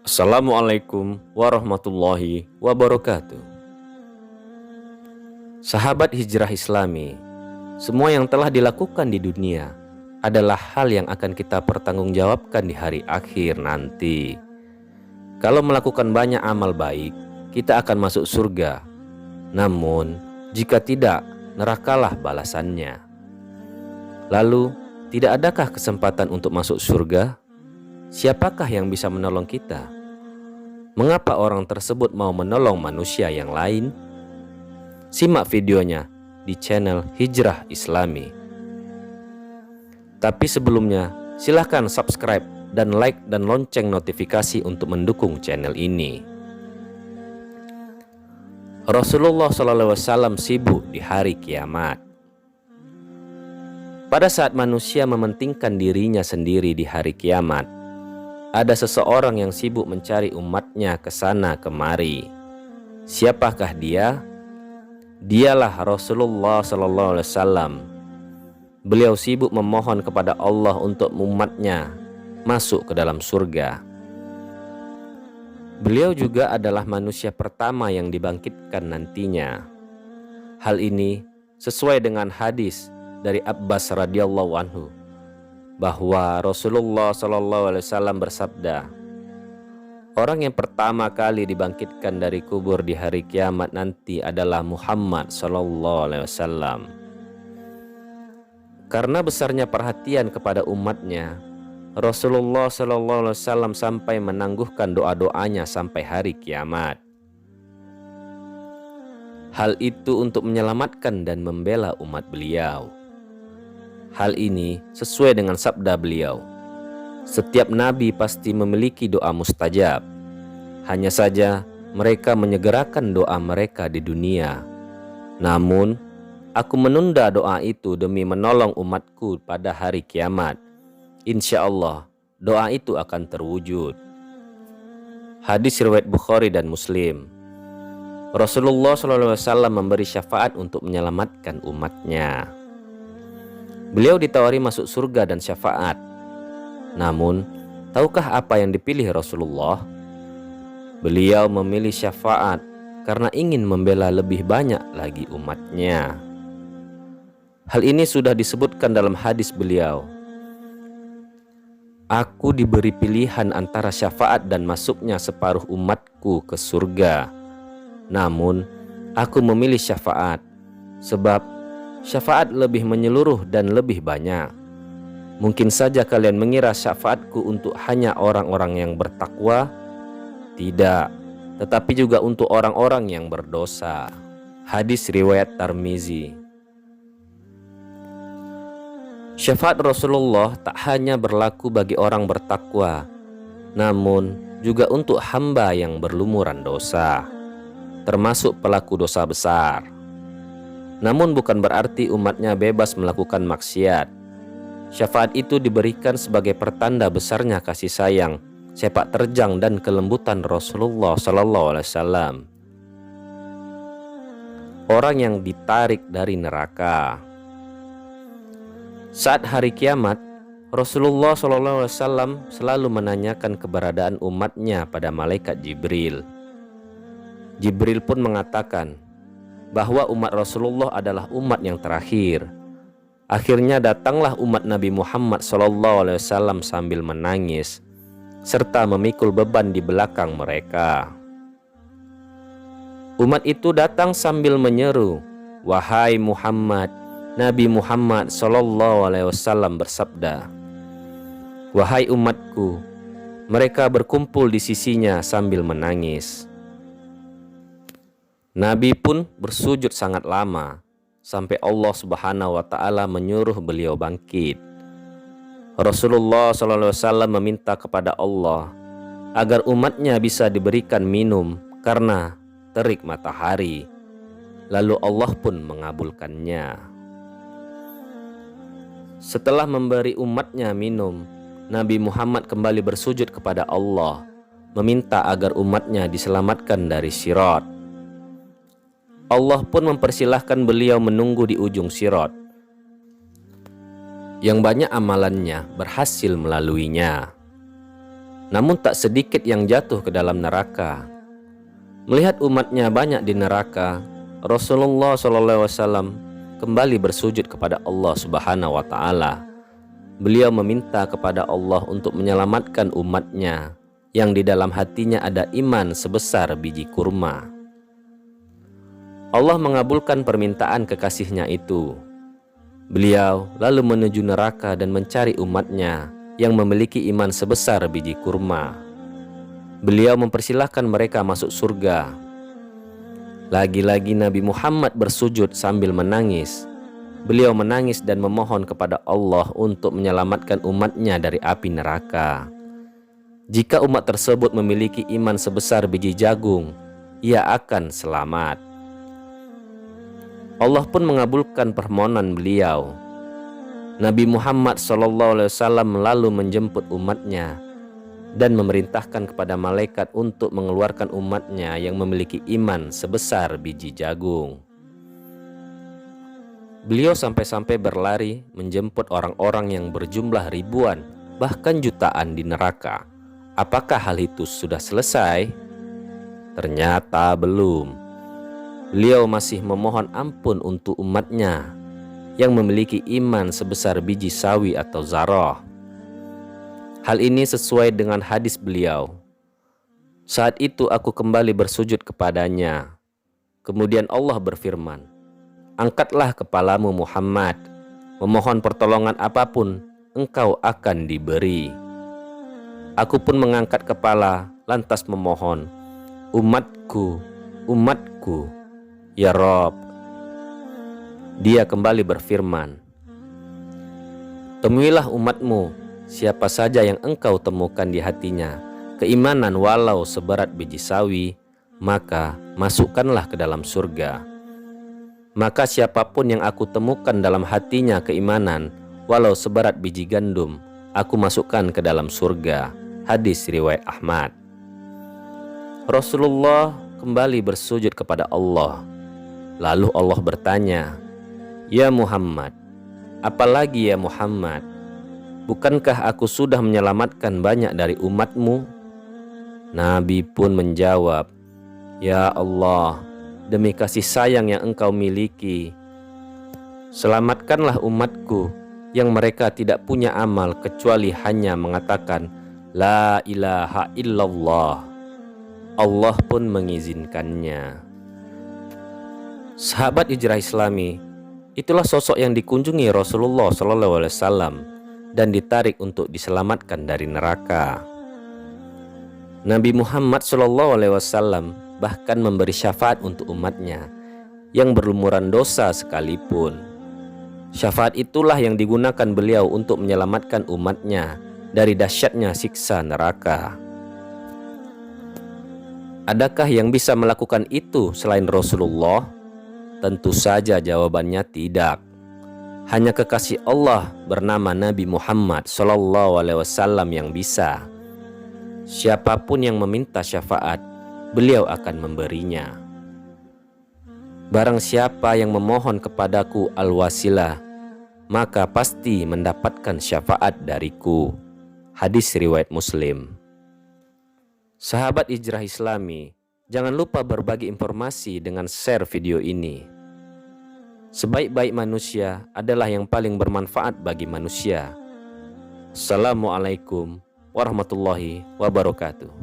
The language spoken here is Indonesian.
Assalamualaikum warahmatullahi wabarakatuh. Sahabat hijrah Islami, semua yang telah dilakukan di dunia adalah hal yang akan kita pertanggungjawabkan di hari akhir nanti. Kalau melakukan banyak amal baik, kita akan masuk surga. Namun, jika tidak, nerakalah balasannya. Lalu, tidak adakah kesempatan untuk masuk surga? Siapakah yang bisa menolong kita? Mengapa orang tersebut mau menolong manusia yang lain? Simak videonya di channel Hijrah Islami. Tapi sebelumnya, silahkan subscribe dan like dan lonceng notifikasi untuk mendukung channel ini. Rasulullah SAW sibuk di hari kiamat. Pada saat manusia mementingkan dirinya sendiri di hari kiamat, ada seseorang yang sibuk mencari umatnya ke sana kemari. Siapakah dia? Dialah Rasulullah SAW. Beliau sibuk memohon kepada Allah untuk umatnya masuk ke dalam surga. Beliau juga adalah manusia pertama yang dibangkitkan nantinya. Hal ini sesuai dengan hadis dari Abbas radhiyallahu anhu, bahwa Rasulullah SAW bersabda, orang yang pertama kali dibangkitkan dari kubur di hari kiamat nanti adalah Muhammad SAW. Karena besarnya perhatian kepada umatnya, Rasulullah SAW sampai menangguhkan doa-doanya sampai hari kiamat. Hal itu untuk menyelamatkan dan membela umat beliau. Hal ini sesuai dengan sabda beliau, setiap nabi pasti memiliki doa mustajab. Hanya saja mereka menyegerakan doa mereka di dunia. Namun, aku menunda doa itu demi menolong umatku pada hari kiamat. Insya Allah, doa itu akan terwujud. Hadis riwayat Bukhari dan Muslim. Rasulullah SAW memberi syafaat untuk menyelamatkan umatnya. Beliau ditawari masuk surga dan syafaat. Namun, tahukah apa yang dipilih Rasulullah? Beliau memilih syafaat karena ingin membela lebih banyak lagi umatnya. Hal ini sudah disebutkan dalam hadis beliau. Aku diberi pilihan antara syafaat dan masuknya separuh umatku ke surga. Namun, aku memilih syafaat sebab syafaat lebih menyeluruh dan lebih banyak. Mungkin saja kalian mengira syafaatku untuk hanya orang-orang yang bertakwa. Tidak, tetapi juga untuk orang-orang yang berdosa. Hadis riwayat Tirmizi. Syafaat Rasulullah tak hanya berlaku bagi orang bertakwa, namun juga untuk hamba yang berlumuran dosa, termasuk pelaku dosa besar. Namun bukan berarti umatnya bebas melakukan maksiat. Syafaat itu diberikan sebagai pertanda besarnya kasih sayang, sepak terjang dan kelembutan Rasulullah SAW. Orang yang ditarik dari neraka. Saat hari kiamat, Rasulullah SAW selalu menanyakan keberadaan umatnya pada malaikat Jibril. Jibril pun mengatakan bahwa umat Rasulullah adalah umat yang terakhir. Akhirnya datanglah umat Nabi Muhammad SAW sambil menangis serta memikul beban di belakang mereka. Umat itu datang sambil menyeru, "Wahai Muhammad." Nabi Muhammad SAW bersabda, "Wahai umatku." Mereka berkumpul di sisinya sambil menangis. Nabi pun bersujud sangat lama sampai Allah Subhanahu wa Ta'ala menyuruh beliau bangkit. Rasulullah SAW meminta kepada Allah agar umatnya bisa diberikan minum karena terik matahari. Lalu Allah pun mengabulkannya. Setelah memberi umatnya minum, Nabi Muhammad kembali bersujud kepada Allah, meminta agar umatnya diselamatkan dari Sirat. Allah pun mempersilahkan beliau menunggu di ujung Sirat. Yang banyak amalannya berhasil melaluinya. namun tak sedikit yang jatuh ke dalam neraka. Melihat umatnya banyak di neraka, Rasulullah SAW kembali bersujud kepada Allah Subhanahu wa Ta'ala. Beliau meminta kepada Allah untuk menyelamatkan umatnya yang di dalam hatinya ada iman sebesar biji kurma. Allah mengabulkan permintaan kekasihnya itu. Beliau lalu menuju neraka dan mencari umatnya yang memiliki iman sebesar biji kurma. Beliau mempersilahkan mereka masuk surga. Lagi-lagi Nabi Muhammad bersujud sambil menangis. Beliau menangis dan memohon kepada Allah untuk menyelamatkan umatnya dari api neraka. Jika umat tersebut memiliki iman sebesar biji jagung, ia akan selamat. Allah pun mengabulkan permohonan beliau. Nabi Muhammad SAW lalu menjemput umatnya dan memerintahkan kepada malaikat untuk mengeluarkan umatnya yang memiliki iman sebesar biji jagung. Beliau sampai-sampai berlari menjemput orang-orang yang berjumlah ribuan, bahkan jutaan di neraka. Apakah hal itu sudah selesai? Ternyata belum. Beliau masih memohon ampun untuk umatnya yang memiliki iman sebesar biji sawi atau zarah. Hal ini sesuai dengan hadis beliau. Saat itu aku kembali bersujud kepadanya. Kemudian Allah berfirman, "Angkatlah kepalamu Muhammad, memohon pertolongan apapun engkau akan diberi." Aku pun mengangkat kepala lantas memohon, "Umatku, umatku, ya Rob." Dia kembali berfirman, "Temuilah umatmu, siapa saja yang engkau temukan di hatinya keimanan walau seberat biji sawi, maka masukkanlah ke dalam surga. Maka siapapun yang aku temukan dalam hatinya keimanan walau seberat biji gandum, aku masukkan ke dalam surga." Hadis riwayat Ahmad. Rasulullah kembali bersujud kepada Allah. Lalu Allah bertanya, "Ya Muhammad, apalagi ya Muhammad? Bukankah aku sudah menyelamatkan banyak dari umatmu?" Nabi pun menjawab, "Ya Allah, demi kasih sayang yang engkau miliki, selamatkanlah umatku yang mereka tidak punya amal kecuali hanya mengatakan La ilaha illallah." Allah pun mengizinkannya. Sahabat Hijrah Islami, itulah sosok yang dikunjungi Rasulullah SAW dan ditarik untuk diselamatkan dari neraka. Nabi Muhammad SAW bahkan memberi syafaat untuk umatnya yang berlumuran dosa sekalipun. Syafaat itulah yang digunakan beliau untuk menyelamatkan umatnya dari dahsyatnya siksa neraka. Adakah yang bisa melakukan itu selain Rasulullah? Tentu saja jawabannya tidak. Hanya kekasih Allah bernama Nabi Muhammad SAW yang bisa. Siapapun yang meminta syafaat, beliau akan memberinya. Barang siapa yang memohon kepadaku al-wasilah, maka pasti mendapatkan syafaat dariku. Hadis riwayat Muslim. Sahabat Hijrah Islami, jangan lupa berbagi informasi dengan share video ini. Sebaik-baik manusia adalah yang paling bermanfaat bagi manusia. Assalamualaikum warahmatullahi wabarakatuh.